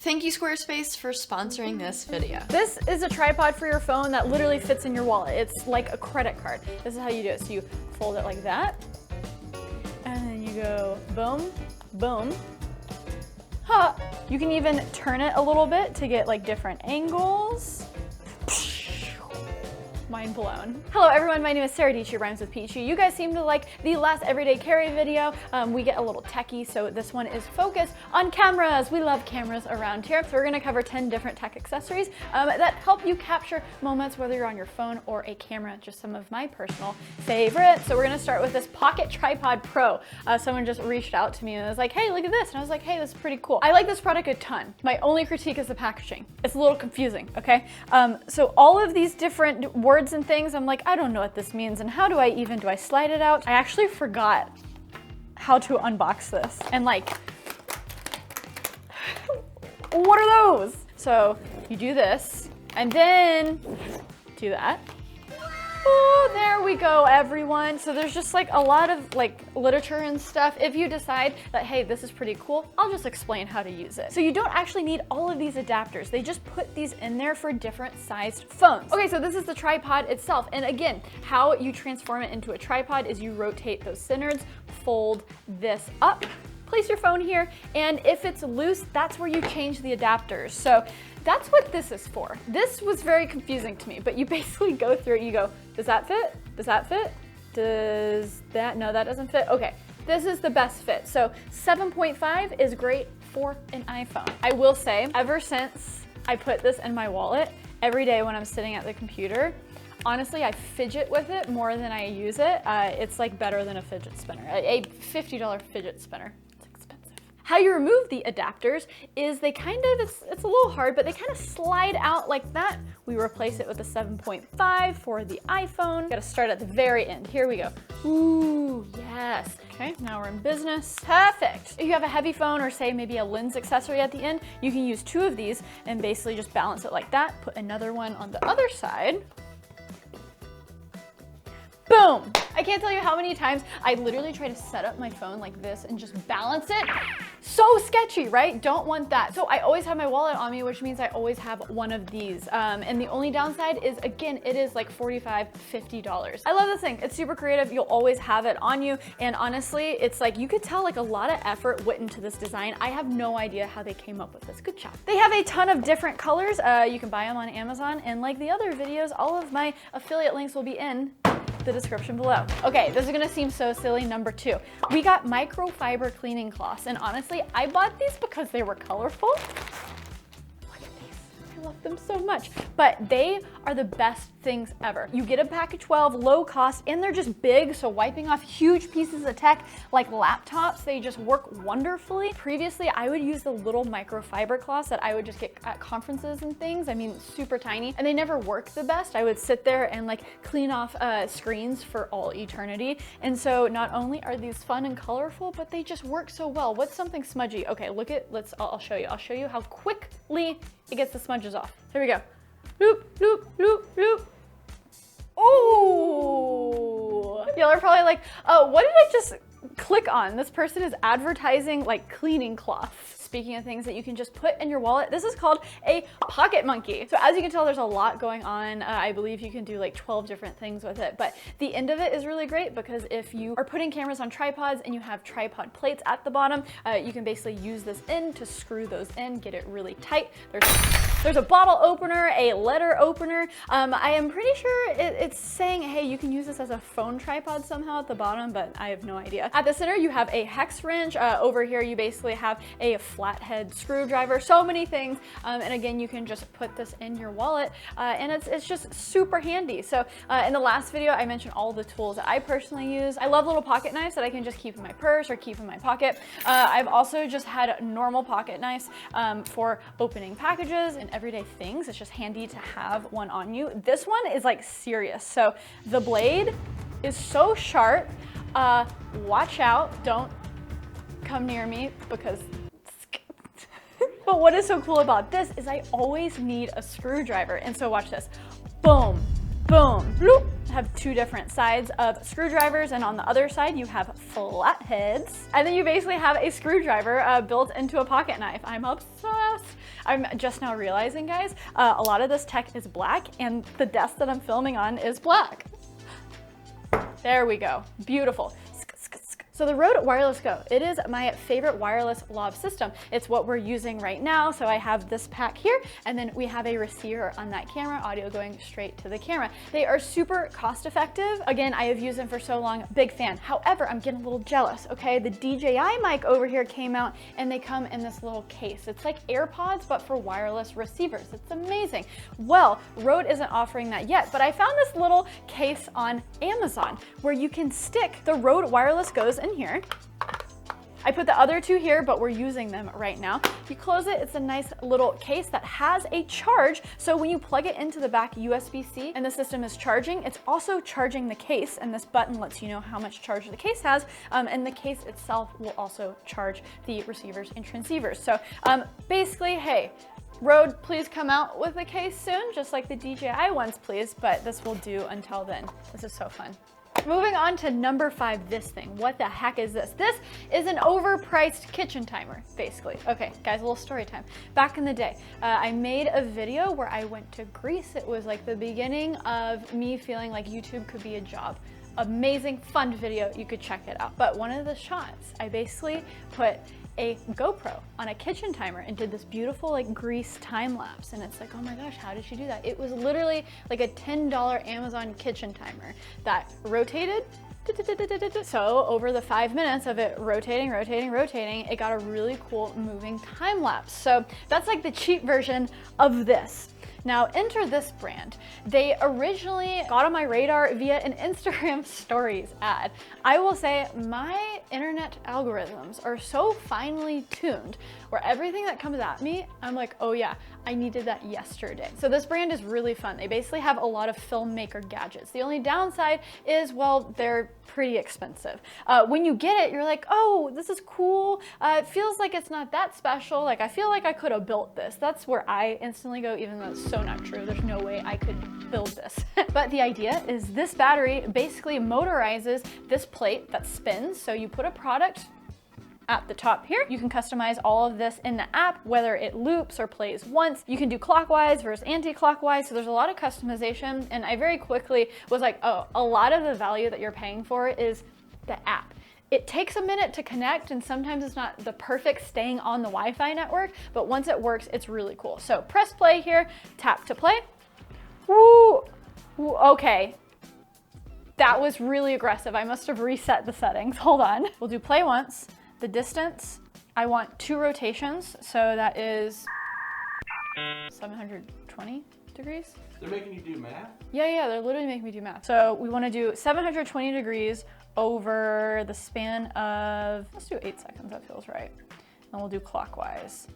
Thank you, Squarespace, for sponsoring this video. This is a tripod for your phone that literally fits in your wallet. It's like a credit card. This is how you do it. So you fold it like that, and then you go boom, boom. Ha! You can even turn it a little bit to get like different angles. Mind blown. Hello everyone, my name is Sara Dietschy, rhymes with Peachy. You guys seem to like the last everyday carry video. We get a little techie, so this one is focused on cameras. We love cameras around here. So we're gonna cover 10 different tech accessories that help you capture moments, whether you're on your phone or a camera, just some of my personal favorites. So we're gonna start with this Pocket Tripod Pro. Someone just reached out to me and was like, hey, look at this. And I was like, hey, this is pretty cool. I like this product a ton. My only critique is the packaging. It's a little confusing, okay? So all of these different words and things, I'm like, I don't know what this means, and how do I slide it out? I actually forgot how to unbox this, and like, what are those? So you do this, and then do that. Oh, there we go, everyone. So there's just like a lot of like literature and stuff. If you decide that, hey, this is pretty cool, I'll just explain how to use it. So you don't actually need all of these adapters. They just put these in there for different sized phones. Okay, so this is the tripod itself. And again, how you transform it into a tripod is you rotate those centers, fold this up, place your phone here, and if it's loose, that's where you change the adapters. So that's what this is for. This was very confusing to me, but you basically go through it, you go, does that fit? Does that fit? Does that, no, that doesn't fit. Okay, this is the best fit. So 7.5 is great for an iPhone. I will say, ever since I put this in my wallet, every day when I'm sitting at the computer, honestly, I fidget with it more than I use it. It's like better than a fidget spinner, a $50 fidget spinner. How you remove the adapters is they kind of, it's a little hard, but they kind of slide out like that. We replace it with a 7.5 for the iPhone. Gotta start at the very end. Here we go. Ooh, yes. Okay, now we're in business. Perfect. If you have a heavy phone or say maybe a lens accessory at the end, you can use 2 of these and basically just balance it like that. Put another one on the other side. Boom! I can't tell you how many times I literally try to set up my phone like this and just balance it. So sketchy, right? Don't want that. So I always have my wallet on me, which means I always have one of these. And the only downside is, again, it is like $45, $50. I love this thing. It's super creative. You'll always have it on you. And honestly, it's like, you could tell like a lot of effort went into this design. I have no idea how they came up with this. Good job. They have a ton of different colors. You can buy them on Amazon. And like the other videos, all of my affiliate links will be in the description below. Okay, this is gonna seem so silly. Number 2, we got microfiber cleaning cloths, and honestly, I bought these because they were colorful. Look at these, I love them so much, but they are the best things ever. You get a pack of 12, low cost, and they're just big, so wiping off huge pieces of tech like laptops, they just work wonderfully. Previously, I would use the little microfiber cloths that I would just get at conferences and things. I mean, super tiny, and they never work the best. I would sit there and like clean off screens for all eternity. And so not only are these fun and colorful, but they just work so well. What's something smudgy? Okay, look at, I'll show you. I'll show you how quickly it gets the smudges off. Here we go. Loop, loop, loop, loop. Oh! Y'all are probably like, oh, what did I just click on? This person is advertising like cleaning cloths. Speaking of things that you can just put in your wallet, this is called a pocket monkey. So as you can tell, there's a lot going on. I believe you can do like 12 different things with it, but the end of it is really great because if you are putting cameras on tripods and you have tripod plates at the bottom, you can basically use this end to screw those in, get it really tight. There's a bottle opener, a letter opener. I am pretty sure it's saying, hey, you can use this as a phone tripod somehow at the bottom, but I have no idea. At the center, you have a hex wrench. Over here, you basically have a flathead screwdriver, so many things. And again, you can just put this in your wallet and it's just super handy. So in the last video, I mentioned all the tools that I personally use. I love little pocket knives that I can just keep in my purse or keep in my pocket. I've also just had normal pocket knives for opening packages and everyday things. It's just handy to have one on you. This one is like serious. So the blade is so sharp. Watch out, don't come near me because but what is so cool about this is I always need a screwdriver. And so watch this. Boom, boom, bloop. Have 2 different sides of screwdrivers, and on the other side you have flatheads. And then you basically have a screwdriver built into a pocket knife. I'm obsessed. I'm just now realizing, guys, a lot of this tech is black and the desk that I'm filming on is black. There we go. Beautiful. So the Rode Wireless Go, it is my favorite wireless lav system. It's what we're using right now. So I have this pack here, and then we have a receiver on that camera, audio going straight to the camera. They are super cost effective. Again, I have used them for so long, big fan. However, I'm getting a little jealous, okay? The DJI mic over here came out and they come in this little case. It's like AirPods, but for wireless receivers. It's amazing. Well, Rode isn't offering that yet, but I found this little case on Amazon where you can stick the Rode Wireless Goes in here. I put the other two here, but we're using them right now. You close it, it's a nice little case that has a charge. So when you plug it into the back USB-C and the system is charging, it's also charging the case, and this button lets you know how much charge the case has, and the case itself will also charge the receivers and transceivers. So basically, hey, Rode, please come out with a case soon, just like the DJI ones, please, but this will do until then. This is so fun. Moving on to number 5, this thing. What the heck is this? This is an overpriced kitchen timer, basically. Okay, guys, a little story time. Back in the day, I made a video where I went to Greece. It was like the beginning of me feeling like YouTube could be a job. Amazing, fun video, you could check it out. But one of the shots, I basically put a GoPro on a kitchen timer and did this beautiful like Grease time lapse, and it's like, oh my gosh, how did she do that? It was literally like a $10 Amazon kitchen timer that rotated. So over the 5 minutes of it rotating, it got a really cool moving time lapse. So that's like the cheap version of this. Now enter this brand. They originally got on my radar via an Instagram stories ad. I will say my internet algorithms are so finely tuned where everything that comes at me, I'm like, oh yeah, I needed that yesterday. So this brand is really fun. They basically have a lot of filmmaker gadgets. The only downside is, well, they're pretty expensive. When you get it, you're like, oh, this is cool. It feels like it's not that special. Like I feel like I could have built this. That's where I instantly go, even though it's so not true. There's no way I could build this. But the idea is this battery basically motorizes this plate that spins. So you put a product at the top here. You can customize all of this in the app, whether it loops or plays once. You can do clockwise versus anti-clockwise. So there's a lot of customization. And I very quickly was like, oh, a lot of the value that you're paying for is the app. It takes a minute to connect, and sometimes it's not the perfect staying on the Wi-Fi network, but once it works, it's really cool. So press play here, tap to play. Woo! Ooh, okay. That was really aggressive. I must have reset the settings. Hold on. We'll do play once. The distance, I want 2 rotations, so that is 720 degrees. They're making you do math? Yeah, they're literally making me do math. So we want to do 720 degrees over the span of, let's do 8 seconds, that feels right. And we'll do clockwise.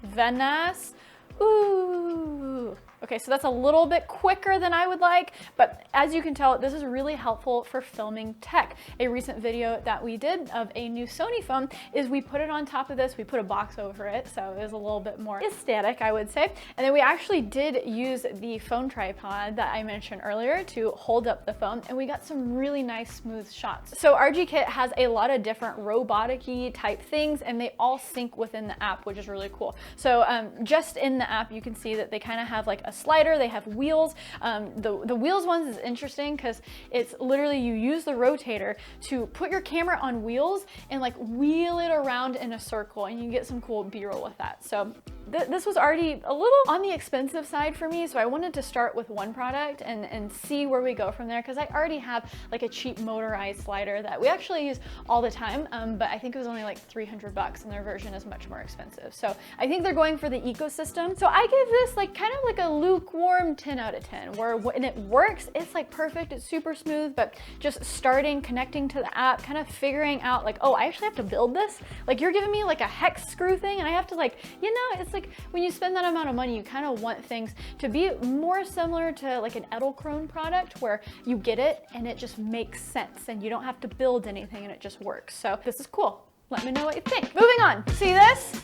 Venice. Ooh. Okay, so that's a little bit quicker than I would like, but as you can tell, this is really helpful for filming tech. A recent video that we did of a new Sony phone is we put it on top of this, we put a box over it, so it was a little bit more aesthetic, I would say. And then we actually did use the phone tripod that I mentioned earlier to hold up the phone, and we got some really nice smooth shots. So RG Kit has a lot of different robotic-y type things, and they all sync within the app, which is really cool. So just in the app, you can see that they kind of have like a slider, they have wheels. The wheels ones is interesting because it's literally you use the rotator to put your camera on wheels and like wheel it around in a circle, and you get some cool B-roll with that. So this was already a little on the expensive side for me, so I wanted to start with one product and see where we go from there, because I already have like a cheap motorized slider that we actually use all the time, but I think it was only like 300 bucks and their version is much more expensive. So I think they're going for the ecosystem. So I give this like kind of like a lukewarm 10 out of 10, where when it works, it's like perfect, it's super smooth, but just starting, connecting to the app, kind of figuring out like, oh, I actually have to build this. Like you're giving me like a hex screw thing and I have to like, you know, it's like when you spend that amount of money, you kind of want things to be more similar to like an Edelkrone product where you get it and it just makes sense and you don't have to build anything and it just works. So this is cool. Let me know what you think. Moving on. See this?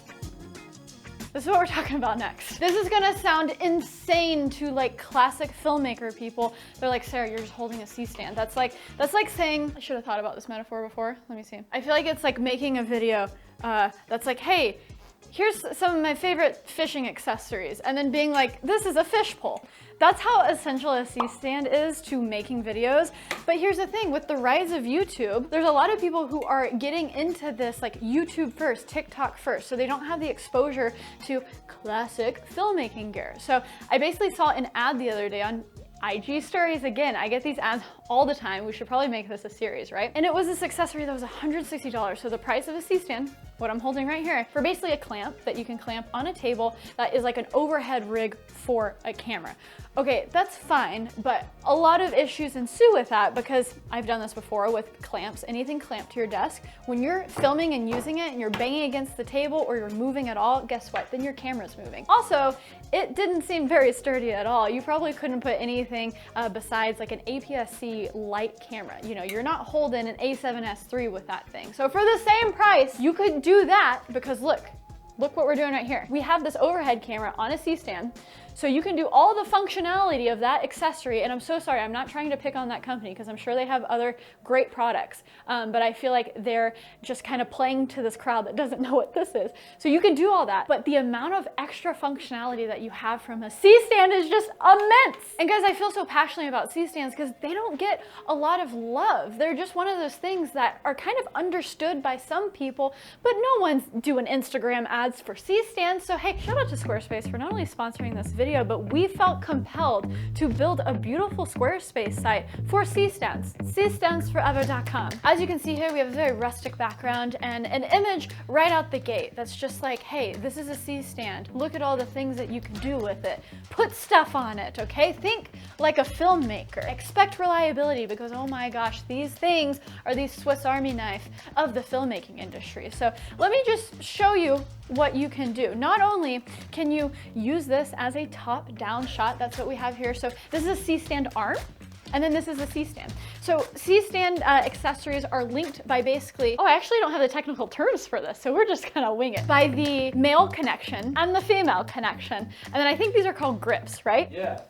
This is what we're talking about next. This is gonna sound insane to like classic filmmaker people. They're like, Sarah, you're just holding a CStand. That's like saying, I should have thought about this metaphor before. Let me see. I feel like it's like making a video that's like, hey, here's some of my favorite fishing accessories, and then being like, this is a fish pole. That's how essential a CStand is to making videos. But here's the thing, with the rise of YouTube, there's a lot of people who are getting into this like YouTube first, TikTok first, so they don't have the exposure to classic filmmaking gear. So I basically saw an ad the other day on IG stories. Again, I get these ads all the time. We should probably make this a series, right? And it was this accessory that was $160. So the price of a CStand, what I'm holding right here, for basically a clamp that you can clamp on a table that is like an overhead rig for a camera. Okay, that's fine, but a lot of issues ensue with that because I've done this before with clamps, anything clamped to your desk. When you're filming and using it and you're banging against the table or you're moving at all, guess what? Then your camera's moving. Also, it didn't seem very sturdy at all. You probably couldn't put anything besides like an APS-C light camera. You know, you're not holding an A7S III with that thing. So for the same price, you could do that because look what we're doing right here. We have this overhead camera on a CStand. So you can do all the functionality of that accessory, and I'm so sorry, I'm not trying to pick on that company because I'm sure they have other great products, but I feel like they're just kind of playing to this crowd that doesn't know what this is. So you can do all that, but the amount of extra functionality that you have from a CStand is just immense. And guys, I feel so passionately about CStands because they don't get a lot of love. They're just one of those things that are kind of understood by some people, but no one's doing Instagram ads for CStands. So hey, shout out to Squarespace for not only sponsoring this video, but we felt compelled to build a beautiful Squarespace site for CStands, CStandsForever.com. As you can see here, we have a very rustic background and an image right out the gate that's just like, hey, this is a CStand. Look at all the things that you can do with it. Put stuff on it, okay? Think like a filmmaker. Expect reliability because, oh my gosh, these things are the Swiss Army knife of the filmmaking industry. So let me just show you what you can do. Not only can you use this as a top-down shot, that's what we have here. So this is a CStand arm, and then this is a CStand. So CStand accessories are linked by basically, oh, I actually don't have the technical terms for this, so we're just gonna wing it. By the male connection and the female connection. And then I think these are called grips, right? Yeah.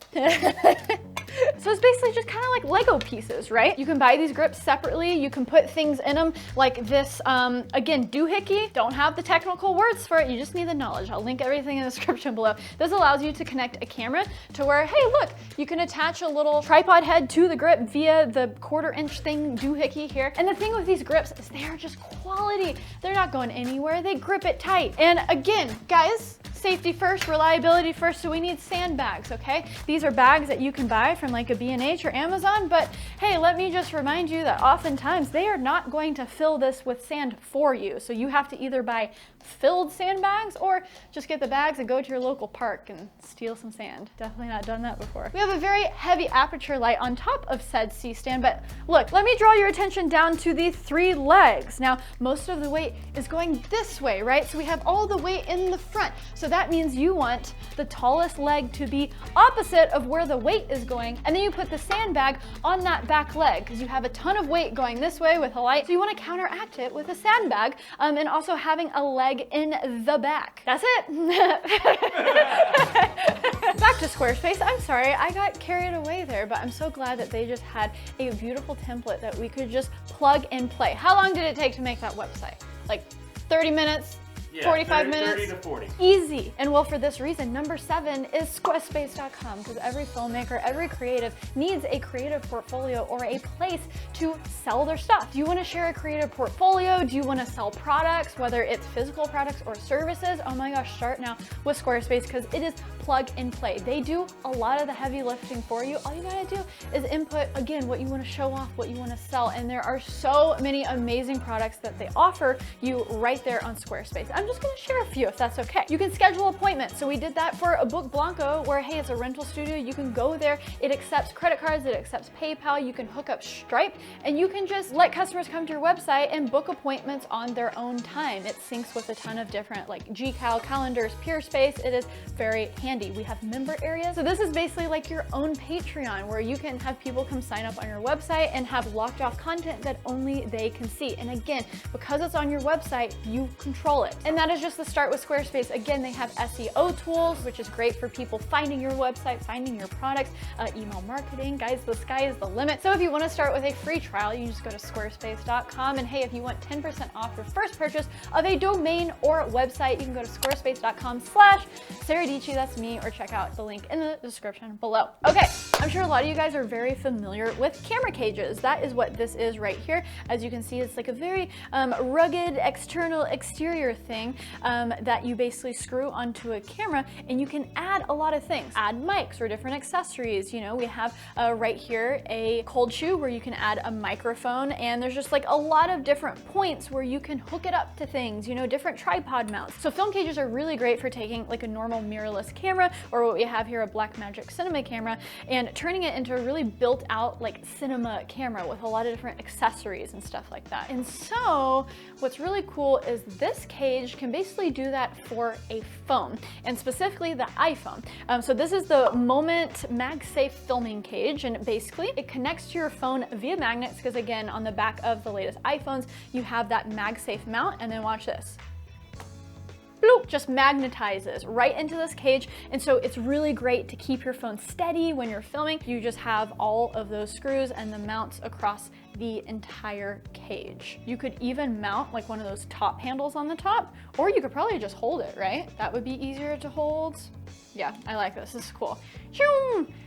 So it's basically just kind of like Lego pieces, right? You can buy these grips separately. You can put things in them like this, again, doohickey. Don't have the technical words for it. You just need the knowledge. I'll link everything in the description below. This allows you to connect a camera to where, hey, look, you can attach a little tripod head to the grip via the 1/4 inch thing doohickey here. And the thing with these grips is they are just quality. They're not going anywhere. They grip it tight. And again, guys, safety first, reliability first, so we need sandbags, okay? These are bags that you can buy from like a B&H or Amazon, but hey, let me just remind you that oftentimes they are not going to fill this with sand for you. So you have to either buy filled sandbags or just get the bags and go to your local park and steal some sand. Definitely not done that before. We have a very heavy aperture light on top of said CStand, but look, let me draw your attention down to the 3 legs. Now, most of the weight is going this way, right? So we have all the weight in the front. So that means you want the tallest leg to be opposite of where the weight is going, and then you put the sandbag on that back leg because you have a ton of weight going this way with a light, so you want to counteract it with a sandbag, and also having a leg in the back. That's it. Back to Squarespace. I'm sorry, I got carried away there, but I'm so glad that they just had a beautiful template that we could just plug and play. How long did it take to make that website? Like 30 minutes? Yeah, 45 minutes? 30 to 40. Easy. And well, for this reason, number 7 is Squarespace.com, because every filmmaker, every creative needs a creative portfolio or a place to sell their stuff. Do you want to share a creative portfolio? Do you want to sell products, whether it's physical products or services? Oh my gosh, start now with Squarespace because it is plug and play. They do a lot of the heavy lifting for you. All you gotta do is input, again, what you want to show off, what you want to sell. And there are so many amazing products that they offer you right there on Squarespace. I'm just gonna share a few if that's okay. You can schedule appointments. So we did that for a Book Blanco where, hey, it's a rental studio. You can go there. It accepts credit cards. It accepts PayPal. You can hook up Stripe and you can just let customers come to your website and book appointments on their own time. It syncs with a ton of different like Gcal, calendars, Peerspace. It is very handy. We have member areas. So this is basically like your own Patreon where you can have people come sign up on your website and have locked off content that only they can see. And again, because it's on your website, you control it. And And that is just the start with Squarespace. Again, they have SEO tools, which is great for people finding your website, finding your products, email marketing. Guys, the sky is the limit. So if you want to start with a free trial, you just go to squarespace.com. And hey, if you want 10% off your first purchase of a domain or website, you can go to squarespace.com/Sara Dietschy, that's me, or check out the link in the description below. Okay, I'm sure a lot of you guys are very familiar with camera cages. That is what this is right here. As you can see, it's like a very rugged exterior thing that you basically screw onto a camera, and you can add a lot of things. Add mics or different accessories. You know, we have right here a cold shoe where you can add a microphone, and there's just like a lot of different points where you can hook it up to things, you know, different tripod mounts. So film cages are really great for taking like a normal mirrorless camera, or what we have here, a Blackmagic cinema camera, and turning it into a really built out like cinema camera with a lot of different accessories and stuff like that. And so what's really cool is this cage can basically do that for a phone, and specifically the iPhone. So this is the Moment MagSafe filming cage, and basically it connects to your phone via magnets, because again, on the back of the latest iPhones, you have that MagSafe mount, and then watch this. Bloop, just magnetizes right into this cage, and so it's really great to keep your phone steady when you're filming. You just have all of those screws and the mounts across the entire cage. You could even mount like one of those top handles on the top, or you could probably just hold it, right? That would be easier to hold. Yeah, I like this. This is cool.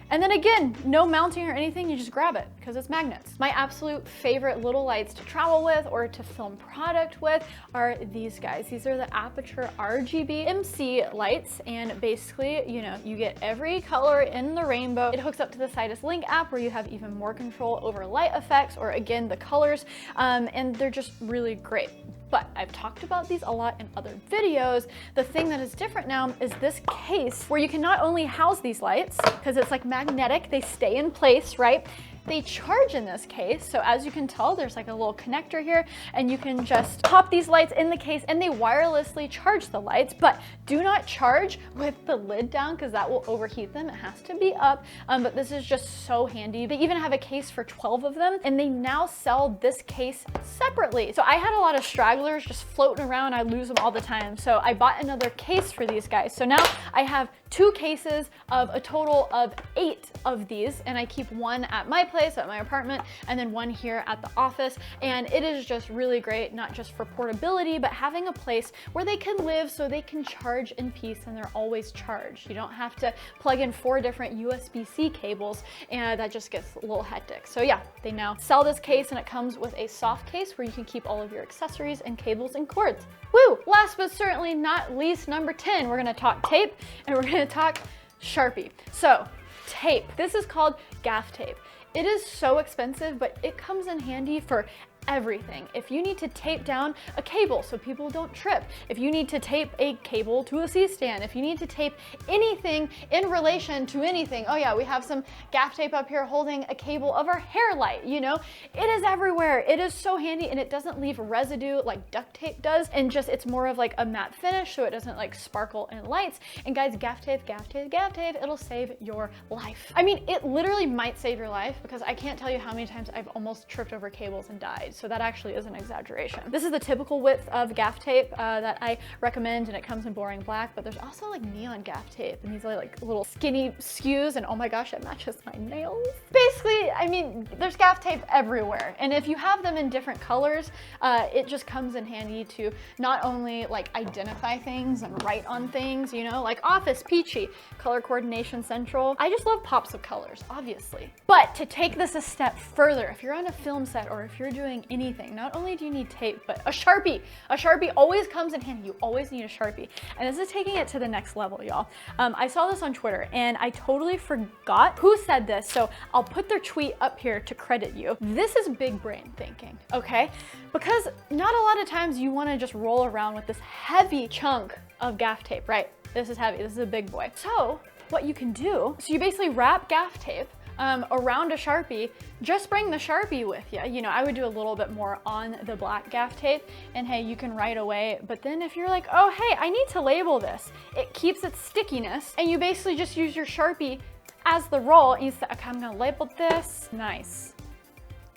And then again, no mounting or anything, you just grab it because it's magnets. My absolute favorite little lights to travel with or to film product with are these guys. These are the Aperture RGB MC lights, and basically, you know, you get every color in the rainbow. It hooks up to the Sidus Link app where you have even more control over light effects, or again, the colors, and they're just really great. But I've talked about these a lot in other videos. The thing that is different now is this case, where you can not only house these lights, because it's like magnetic, they stay in place, right? They charge in this case, so as you can tell, there's like a little connector here, and you can just pop these lights in the case and they wirelessly charge the lights, but do not charge with the lid down because that will overheat them. It has to be up, but this is just so handy. They even have a case for 12 of them, and they now sell this case separately. So I had a lot of stragglers just floating around. I lose them all the time, so I bought another case for these guys. So now I have 2 cases of a total of 8 of these, and I keep one at my place, at my apartment, and then one here at the office. And it is just really great, not just for portability, but having a place where they can live so they can charge in peace and they're always charged. You don't have to plug in 4 different USB-C cables, and that just gets a little hectic. So yeah, they now sell this case, and it comes with a soft case where you can keep all of your accessories and cables and cords. Woo! Last but certainly not least, number 10, we're gonna talk tape, and we're gonna talk Sharpie. So tape, this is called Gaff Tape. It is so expensive, but it comes in handy for everything. If you need to tape down a cable so people don't trip, if you need to tape a cable to a CStand, if you need to tape anything in relation to anything. Oh yeah, we have some Gaff Tape up here holding a cable of our hair light, you know? It is everywhere. It is so handy, and it doesn't leave residue like duct tape does, and just it's more of like a matte finish, so it doesn't like sparkle in lights. And guys, Gaff Tape, it'll save your life. I mean, it literally might save your life, because I can't tell you how many times I've almost tripped over cables and died. So that actually is an exaggeration. This is the typical width of Gaff Tape that I recommend, and it comes in boring black, but there's also like neon Gaff Tape, and these are like little skinny skews, and oh my gosh, it matches my nails. Basically, I mean, there's Gaff Tape everywhere, and if you have them in different colors, it just comes in handy to not only like identify things and write on things, you know, like Office, peachy, Color Coordination Central. I just love pops of colors, obviously. But to take this a step further, if you're on a film set or if you're doing anything, not only do you need tape, but a Sharpie. A Sharpie always comes in handy. You always need a Sharpie. And this is taking it to the next level, y'all. I saw this on Twitter, and I totally forgot who said this, so I'll put their tweet up here to credit you. This is big brain thinking, okay? Because not a lot of times you want to just roll around with this heavy chunk of Gaff Tape, right? This is heavy. This is a big boy. So what you can do, so you basically wrap Gaff Tape around a Sharpie. Just bring the Sharpie with you. You know, I would do a little bit more on the black Gaff Tape, and hey, you can write away. But then if you're like, oh, hey, I need to label this, it keeps its stickiness, and you basically just use your Sharpie as the roll, and you say, okay, I'm gonna label this. Nice.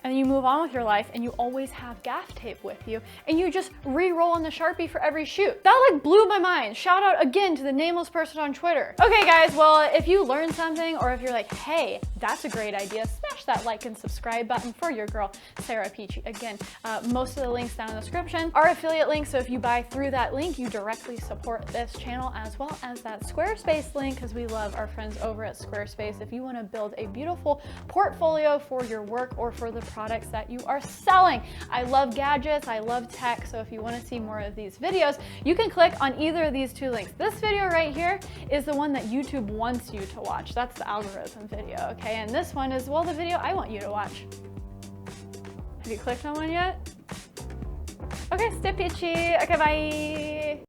and you move on with your life, and you always have gaff tape with you, and you just re-roll on the Sharpie for every shoot. That like blew my mind. Shout out again to the nameless person on Twitter. Okay guys, well, if you learned something, or if you're like, hey, that's a great idea, smash that like and subscribe button for your girl, Sara Peachy. Again, most of the links down in the description are affiliate links, so if you buy through that link, you directly support this channel, as well as that Squarespace link, because we love our friends over at Squarespace. If you want to build a beautiful portfolio for your work or for the products that you are selling. I love gadgets, I love tech, so if you want to see more of these videos, you can click on either of these two links. This video right here is the one that YouTube wants you to watch. That's the algorithm video, okay? And this one is, well, the video I want you to watch. Have you clicked on one yet? Okay, stay peachy. Okay, bye.